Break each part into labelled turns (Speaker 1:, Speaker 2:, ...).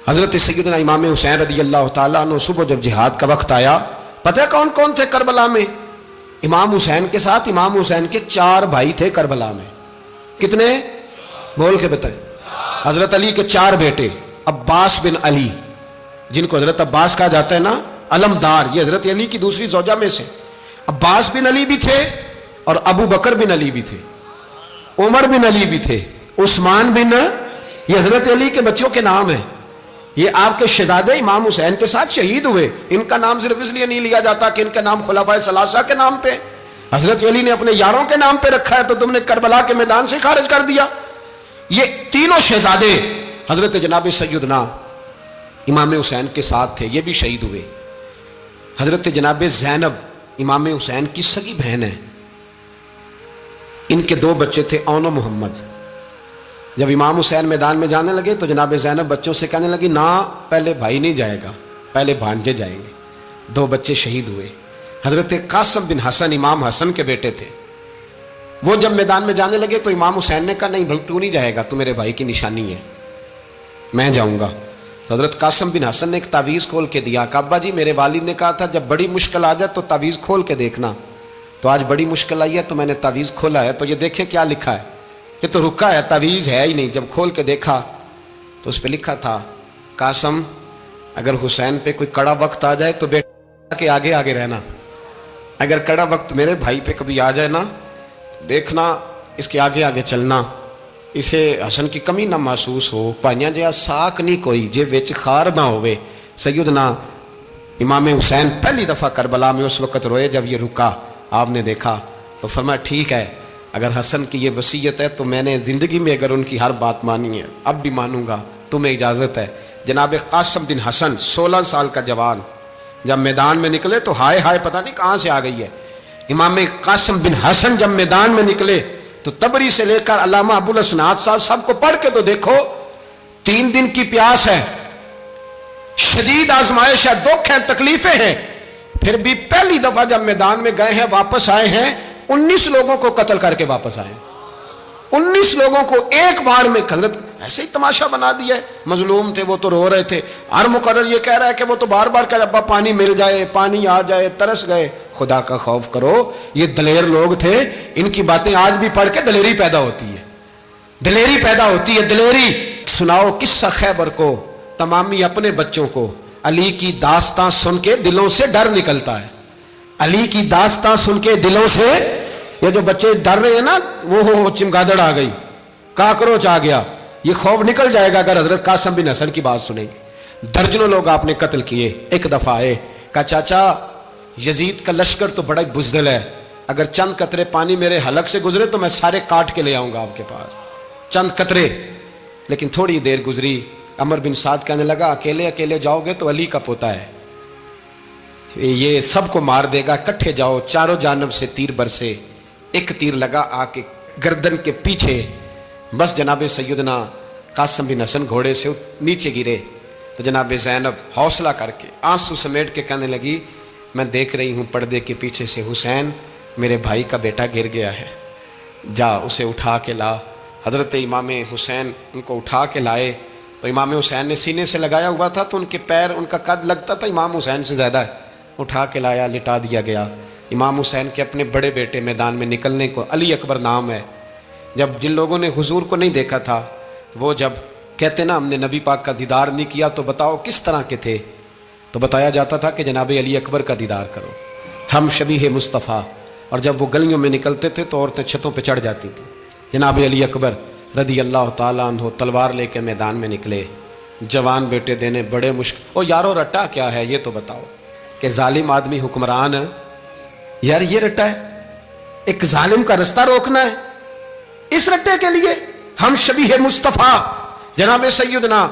Speaker 1: حضرت سیدنا امام حسین رضی اللہ تعالیٰ عنہ صبح جب جہاد کا وقت آیا، پتہ ہے کون کون تھے کربلا میں؟ امام حسین کے ساتھ امام حسین کے 4 بھائی تھے کربلا میں. کتنے؟ بول کے بتائیں. حضرت علی کے 4 بیٹے، عباس بن علی جن کو حضرت عباس کہا جاتا ہے نا، علمدار، یہ حضرت علی کی دوسری زوجہ میں سے. عباس بن علی بھی تھے اور ابو بکر بن علی بھی تھے، عمر بن علی بھی تھے، عثمان بن، یہ حضرت علی کے بچوں کے نام ہیں. یہ آپ کے شہزادے امام حسین کے ساتھ شہید ہوئے. ان کا نام صرف اس لیے نہیں لیا جاتا کہ ان کا نام خلفائے ثلاثہ کے نام پہ، حضرت علی نے اپنے یاروں کے نام پہ رکھا ہے تو تم نے کربلا کے میدان سے خارج کر دیا. یہ تینوں شہزادے حضرت جناب سیدنا امام حسین کے ساتھ تھے، یہ بھی شہید ہوئے. حضرت جناب زینب امام حسین کی سگی بہن ہے، ان کے 2 بچے تھے، اون و محمد. جب امام حسین میدان میں جانے لگے تو جناب زینب بچوں سے کہنے لگی، نہ پہلے بھائی نہیں جائے گا، پہلے بھانجے جائیں گے. 2 بچے شہید ہوئے. حضرت قاسم بن حسن امام حسن کے بیٹے تھے، وہ جب میدان میں جانے لگے تو امام حسین نے کہا، نہیں بھائی تو نہیں جائے گا، تو میرے بھائی کی نشانی ہے، میں جاؤں گا. تو حضرت قاسم بن حسن نے ایک تعویذ کھول کے دیا کہ ابا جی میرے والد نے کہا تھا جب بڑی مشکل آ جائے تو تعویذ کھول کے دیکھنا. تو آج بڑی مشکل آئی ہے تو میں نے تعویذ کھولا ہے، تو یہ دیکھیں کیا لکھا ہے. یہ تو رکا ہے، تعویذ ہے ہی نہیں. جب کھول کے دیکھا تو اس پہ لکھا تھا، قاسم اگر حسین پہ کوئی کڑا وقت آ جائے تو بیٹا کے آگے آگے رہنا، اگر کڑا وقت میرے بھائی پہ کبھی آ جائے نا، دیکھنا اس کے آگے آگے چلنا، اسے حسن کی کمی نہ محسوس ہو. پائیاں جہاں ساک نہیں کوئی جے وچ خار نہ ہوئے. سیدنا امام حسین پہلی دفعہ کربلا میں اس وقت روئے جب یہ رکا. آپ نے دیکھا تو فرمایا ٹھیک ہے، اگر حسن کی یہ وصیت ہے تو میں نے زندگی میں اگر ان کی ہر بات مانی ہے اب بھی مانوں گا، تمہیں اجازت ہے. جناب قاسم بن حسن 16 سال کا جوان جب میدان میں نکلے تو ہائے ہائے پتہ نہیں کہاں سے آ گئی ہے. امام قاسم بن حسن جب میدان میں نکلے تو تبری سے لے کر علامہ ابو الاسناد صاحب سب کو پڑھ کے تو دیکھو، 3 دن کی پیاس ہے، شدید آزمائش ہے، دکھ ہے، تکلیفیں ہیں، پھر بھی پہلی دفعہ جب میدان میں گئے ہیں واپس آئے ہیں 19 لوگوں کو قتل کر کے واپس آئے. 19 لوگوں کو ایک بار میں. حضرت ایسے ہی تماشا بنا دیا ہے. مظلوم تھے وہ تو رو رہے تھے، ہر مقرر یہ کہہ رہا ہے کہ وہ تو بار بار کہ ابا پانی مل جائے، پانی آ جائے، ترس گئے. خدا کا خوف کرو، یہ دلیر لوگ تھے، ان کی باتیں آج بھی پڑھ کے دلیری پیدا ہوتی ہے، دلیری پیدا ہوتی ہے، دلیری. سناؤ قصہ خیبر کو تمامی اپنے بچوں کو. علی کی داستان سن کے دلوں سے ڈر نکلتا ہے، علی کی داستان سن کے دلوں سے. یہ جو بچے ڈر رہے ہیں نا، وہ چمگادڑ آ گئی، کاکروچ آ گیا، یہ خوف نکل جائے گا اگر حضرت قاسم بن حسن کی بات سنیں گے. درجنوں لوگ آپ نے قتل کیے. ایک دفعہ آئے، کہا چاچا یزید کا لشکر تو بڑا بزدل ہے، اگر چند قطرے پانی میرے حلق سے گزرے تو میں سارے کاٹ کے لے آؤں گا آپ کے پاس، چند قطرے. لیکن تھوڑی دیر گزری، عمر بن سعد کہنے لگا اکیلے اکیلے جاؤ گے تو علی کا پوتا ہے، یہ سب کو مار دے گا، کٹھے جاؤ. چاروں جانب سے تیر برسے، ایک تیر لگا آ کے گردن کے پیچھے، بس جناب سیدنا قاسم بن حسن گھوڑے سے نیچے گرے. تو جناب زینب حوصلہ کر کے آنسو سمیٹ کے کہنے لگی، میں دیکھ رہی ہوں پردے کے پیچھے سے حسین میرے بھائی کا بیٹا گر گیا ہے، جا اسے اٹھا کے لا. حضرت امام حسین ان کو اٹھا کے لائے تو امام حسین نے سینے سے لگایا ہوا تھا تو ان کے پیر، ان کا قد لگتا تھا امام حسین سے زیادہ ہے. اٹھا کے لایا، لٹا دیا گیا. امام حسین کے اپنے بڑے بیٹے میدان میں نکلنے کو، علی اکبر نام ہے، جب جن لوگوں نے حضور کو نہیں دیکھا تھا وہ جب کہتے نا ہم نے نبی پاک کا دیدار نہیں کیا تو بتاؤ کس طرح کے تھے، تو بتایا جاتا تھا کہ جناب علی اکبر کا دیدار کرو، ہم شبیہ مصطفیٰ. اور جب وہ گلیوں میں نکلتے تھے تو عورتیں چھتوں پہ چڑھ جاتی تھیں. جناب علی اکبر رضی اللہ تعالیٰ عنہ تلوار لے کے میدان میں نکلے، جوان بیٹے دینے بڑے مشکل. او یارو رٹا کیا ہے یہ تو بتاؤ، کہ ظالم آدمی حکمران ہے یار، یہ رٹا ہے، ایک ظالم کا رستہ روکنا ہے، اس رٹے کے لیے ہم شبیہ مصطفیٰ. جناب سیدنا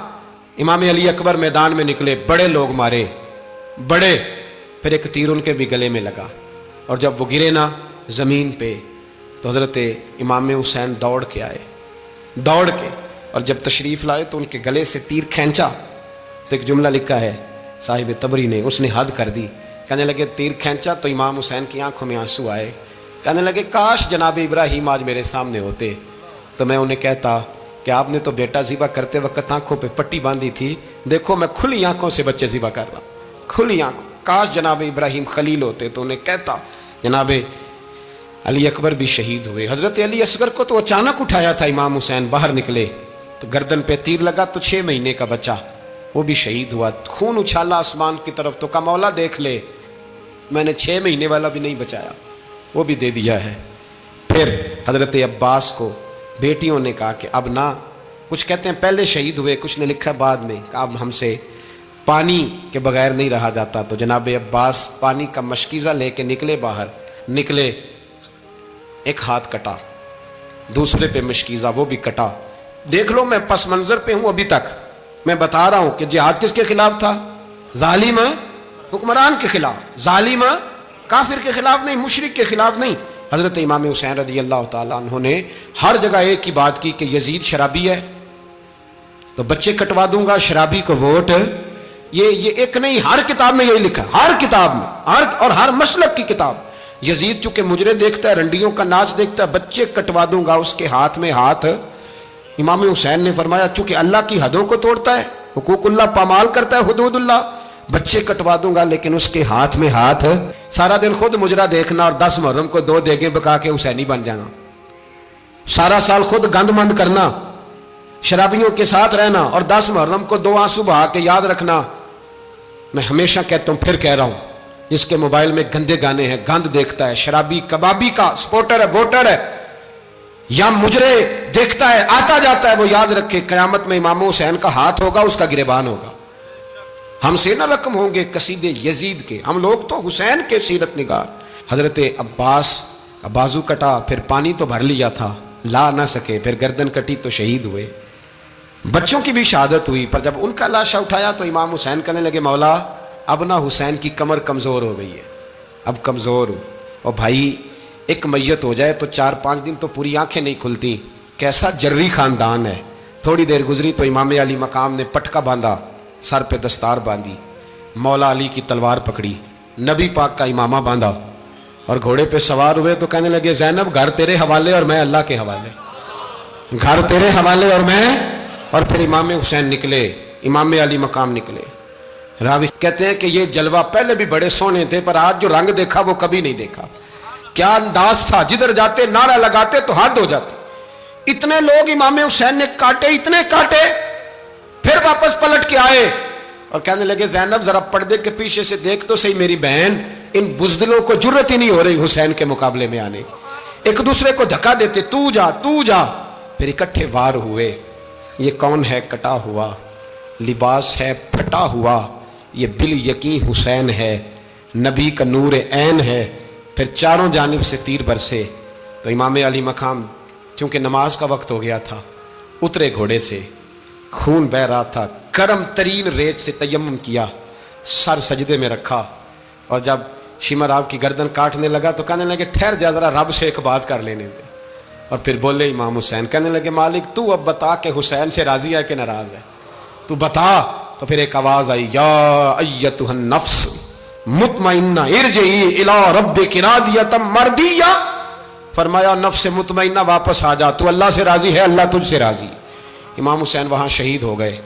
Speaker 1: امام علی اکبر میدان میں نکلے، بڑے لوگ مارے، بڑے، پھر ایک تیر ان کے بھی گلے میں لگا. اور جب وہ گرے نا زمین پہ تو حضرت امام حسین دوڑ کے آئے، دوڑ کے، اور جب تشریف لائے تو ان کے گلے سے تیر کھینچا تو ایک جملہ لکھا ہے صاحب تبری نے، اس نے حد کر دی. کہنے لگے تیر کھینچا تو امام حسین کی آنکھوں میں آنسو آئے. کہنے لگے کاش جناب ابراہیم آج میرے سامنے ہوتے تو میں انہیں کہتا کہ آپ نے تو بیٹا ذبح کرتے وقت آنکھوں پہ پٹی باندھی تھی، دیکھو میں کھلی آنکھوں سے بچے ذبح کر رہا ہوں، کھلی آنکھوں۔ کاش جناب ابراہیم خلیل ہوتے تو انہیں کہتا۔ جناب علی اکبر بھی شہید ہوئے۔ حضرت علی اصغر کو تو اچانک اٹھایا تھا امام حسین، باہر نکلے تو گردن پہ تیر لگا تو 6 مہینے کا بچہ وہ بھی شہید ہوا، خون اچھالا آسمان کی طرف تو کہا مولا دیکھ لے، میں نے 6 مہینے والا بھی نہیں بچایا، وہ بھی دے دیا ہے۔ پھر حضرت عباس کو بیٹیوں نے کہا کہ اب نہ، کچھ کہتے ہیں پہلے شہید ہوئے، کچھ نے لکھا بعد میں، کہ اب ہم سے پانی کے بغیر نہیں رہا جاتا۔ تو جناب عباس پانی کا مشکیزہ لے کے نکلے، باہر نکلے، ایک ہاتھ کٹا، دوسرے پہ مشکیزہ وہ بھی کٹا۔ دیکھ لو میں پس منظر پہ ہوں ابھی تک، میں بتا رہا ہوں کہ جہاد کس کے خلاف تھا؟ ظالم حکمران کے خلاف، ظالم کافر کے خلاف نہیں، مشرک کے خلاف نہیں۔ حضرت امام حسین رضی اللہ تعالیٰ عنہ نے ہر جگہ ایک ہی بات کی کہ یزید شرابی ہے تو بچے کٹوا دوں گا، شرابی کو ووٹ۔ یہ ایک نہیں، ہر کتاب میں یہی لکھا، ہر کتاب میں، اور ہر مسلک کی کتاب۔ یزید چونکہ مجرے دیکھتا ہے، رنڈیوں کا ناچ دیکھتا ہے، بچے کٹوا دوں گا، اس کے ہاتھ میں ہاتھ۔ امام حسین نے فرمایا چونکہ اللہ کی حدوں کو توڑتا ہے، حقوق اللہ پامال کرتا ہے، حدود اللہ، بچے کٹوا دوں گا لیکن اس کے ہاتھ میں ہاتھ۔ سارا دن خود مجرا دیکھنا اور 10 محرم کو 2 دیگیں پکا کے حسینی بن جانا، سارا سال خود گند مند کرنا، شرابیوں کے ساتھ رہنا اور 10 محرم کو 2 آنسو بہا کے یاد رکھنا۔ میں ہمیشہ کہتا ہوں، پھر کہہ رہا ہوں، جس کے موبائل میں گندے گانے ہیں، گند دیکھتا ہے، شرابی کبابی کا سپورٹر ہے، ووٹر ہے، یا مجرے دیکھتا ہے آتا جاتا ہے، وہ یاد رکھے قیامت میں امام حسین کا ہاتھ ہوگا، اس کا گریبان ہوگا۔ ہم سے نہ رقم ہوں گے قصیدے یزید کے، ہم لوگ تو حسین کے سیرت نگار۔ حضرت عباس کا بازو کٹا، پھر پانی تو بھر لیا تھا، لا نہ سکے، پھر گردن کٹی تو شہید ہوئے۔ بچوں کی بھی شہادت ہوئی، پر جب ان کا لاشا اٹھایا تو امام حسین کہنے لگے مولا اب نہ حسین کی کمر کمزور ہو گئی ہے، اب کمزور ہو، اور بھائی ایک میت ہو جائے تو 4-5 دن تو پوری آنکھیں نہیں کھلتی، کیسا جری خاندان ہے۔ تھوڑی دیر گزری تو امام علی مقام نے پٹکا باندھا، سر پہ دستار باندھی، مولا علی کی تلوار پکڑی، نبی پاک کا امامہ باندھا اور گھوڑے پہ سوار ہوئے تو کہنے لگے زینب گھر تیرے حوالے اور میں اللہ کے حوالے، گھر تیرے حوالے اور میں۔ اور پھر امام حسین نکلے، امام علی مقام نکلے۔ راوی کہتے ہیں کہ یہ جلوہ پہلے بھی بڑے سونے تھے، پر آج جو رنگ دیکھا وہ کبھی نہیں دیکھا۔ کیا انداز تھا، جدھر جاتے نعرہ لگاتے تو حد ہو جاتے۔ اتنے لوگ امام حسین نے کاٹے، اتنے کاٹے، پھر واپس پلٹ کے آئے اور کہنے لگے زینب ذرا پردے کے پیچھے سے دیکھ تو صحیح میری بہن، ان بزدلوں کو جرت ہی نہیں ہو رہی حسین کے مقابلے میں آنے، ایک دوسرے کو دھکا دیتے، تو جا تو جا۔ پھر اکٹھے وار ہوئے۔ یہ کون ہے کٹا ہوا، لباس ہے پھٹا ہوا، یہ بال یقین حسین ہے، نبی کا نور عین ہے۔ پھر چاروں جانب سے تیر برسے تو امام علی مقام چونکہ نماز کا وقت ہو گیا تھا، اترے گھوڑے سے، خون بہ رہا تھا، گرم ترین ریت سے تیمم کیا، سر سجدے میں رکھا، اور جب شمر آپ کی گردن کاٹنے لگا تو کہنے لگے ٹھہر جا ذرا رب سے ایک بات کر لینے دے۔ اور پھر بولے امام حسین، کہنے لگے مالک تو اب بتا کہ حسین سے راضی ہے کہ ناراض ہے، تو بتا۔ تو پھر ایک آواز آئی، یا ایتھا النفس مطمئنہ ارجعی الی ربک راضیۃ مرضیہ، فرمایا نفس مطمئنہ واپس آ جا، تو اللہ سے راضی ہے، اللہ تجھ سے راضی۔ امام حسین وہاں شہید ہو گئے۔